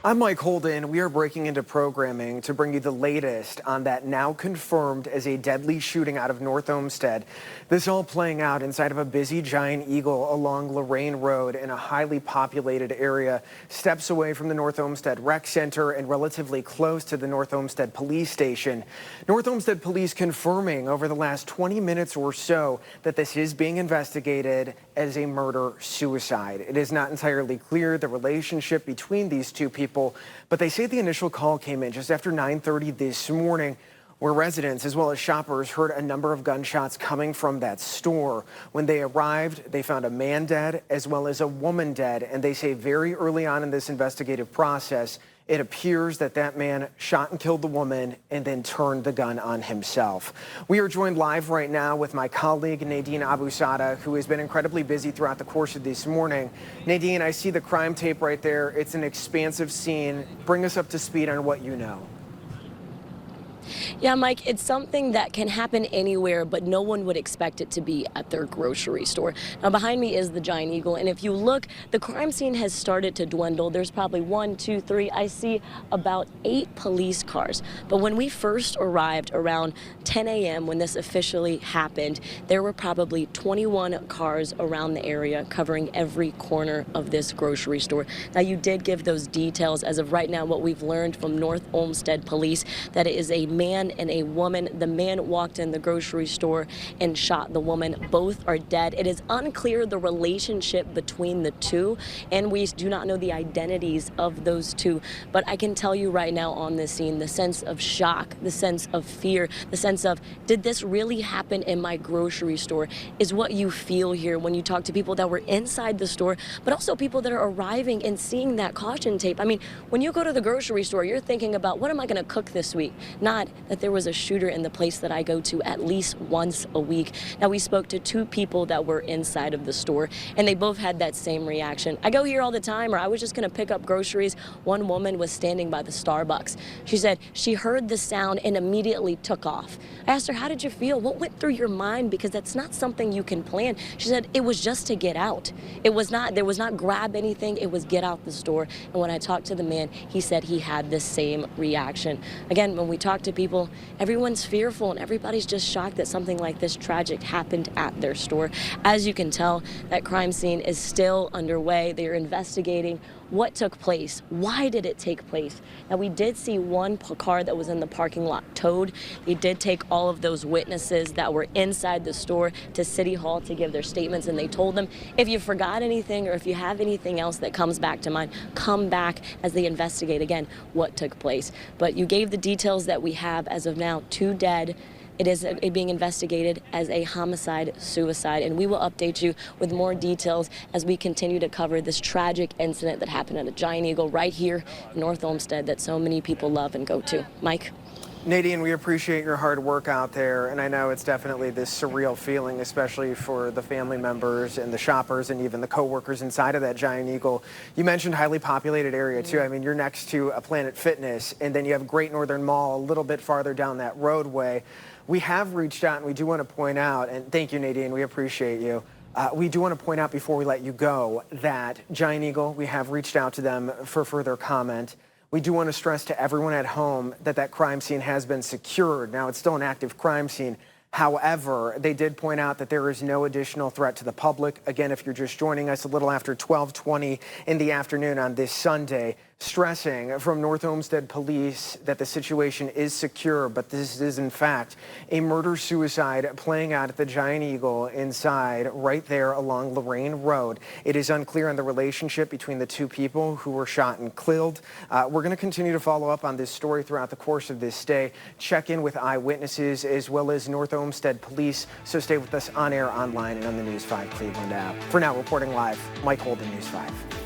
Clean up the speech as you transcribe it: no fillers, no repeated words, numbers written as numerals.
I'm Mike Holden. We are breaking into programming to bring you the latest on that now confirmed as a deadly shooting out of North Olmsted. This all playing out inside of a busy Giant Eagle along Lorraine Road in a highly populated area, steps away from the North Olmsted Rec Center and relatively close to the North Olmsted Police Station. North Olmsted Police confirming over the last 20 minutes or so that this is being investigated as a murder-suicide. It is not entirely clear the relationship between these two people, but they say the initial call came in just after 9:30 this morning, where residents as well as shoppers heard a number of gunshots coming from that store. When they arrived, they found a man dead as well as a woman dead, and they say very early on in this investigative process, it appears that that man shot and killed the woman and then turned the gun on himself. We are joined live right now with my colleague Nadine Abusada, who has been incredibly busy throughout the course of this morning. Nadine, I see the crime tape right there. It's an expansive scene. Bring us up to speed on what you know. Yeah, Mike, it's something that can happen anywhere, but no one would expect it to be at their grocery store. Now, behind me is the Giant Eagle, and if you look, the crime scene has started to dwindle. There's probably 1, 2, 3. I see about 8 police cars. But when we first arrived around 10 a.m., when this officially happened, there were probably 21 cars around the area covering every corner of this grocery store. Now, you did give those details. As of right now, what we've learned from North Olmsted Police, that it is a man and a woman. The man walked in the grocery store and shot the woman. Both are dead. It is unclear the relationship between the two, and we do not know the identities of those two. But I can tell you right now on this scene, the sense of shock, the sense of fear, the sense of, did this really happen in my grocery store, is what you feel here when you talk to people that were inside the store, but also people that are arriving and seeing that caution tape. I mean, when you go to the grocery store, you're thinking about, what am I going to cook this week? Not that there was a shooter in the place that I go to at least once a week. Now, we spoke to 2 people that were inside of the store, and they both had that same reaction. I go here all the time, or I was just going to pick up groceries. One woman was standing by the Starbucks. She said she heard the sound and immediately took off. I asked her, how did you feel? What went through your mind? Because that's not something you can plan. She said it was just to get out. There was not grab anything. It was get out the store. And when I talked to the man, he said he had the same reaction. Again, when we talk to people, everyone's fearful and everybody's just shocked that something like this tragic happened at their store. As you can tell, that crime scene is still underway. They are investigating what took place. Why did it take place? Now, we did see one car that was in the parking lot towed. They did take all of those witnesses that were inside the store to City Hall to give their statements, and they told them, if you forgot anything or if you have anything else that comes back to mind, come back as they investigate again what took place. But you gave the details that we have as of now. 2 dead. It is being investigated as a homicide-suicide, and we will update you with more details as we continue to cover this tragic incident that happened at a Giant Eagle right here in North Olmsted that so many people love and go to. Mike? Nadine, we appreciate your hard work out there, and I know it's definitely this surreal feeling, especially for the family members and the shoppers and even the co-workers inside of that Giant Eagle. You mentioned highly populated area too. I mean, you're next to a Planet Fitness, and then you have Great Northern Mall a little bit farther down that roadway. We have reached out, and we do want to point out, and thank you, Nadine, we appreciate you. We do want to point out before we let you go that Giant Eagle, we have reached out to them for further comment. We do want to stress to everyone at home that that crime scene has been secured. Now, it's still an active crime scene. However, they did point out that there is no additional threat to the public. Again, if you're just joining us a little after 12:20 in the afternoon on this Sunday, stressing from North Olmsted Police that the situation is secure, but this is in fact a murder-suicide playing out at the Giant Eagle inside right there along Lorraine Road. It is unclear on the relationship between the 2 people who were shot and killed. We're going to continue to follow up on this story throughout the course of this day, check in with eyewitnesses as well as North Olmsted Police, so stay with us on air, online, and on the News 5 Cleveland app. For now, reporting live, Mike Holden, News 5.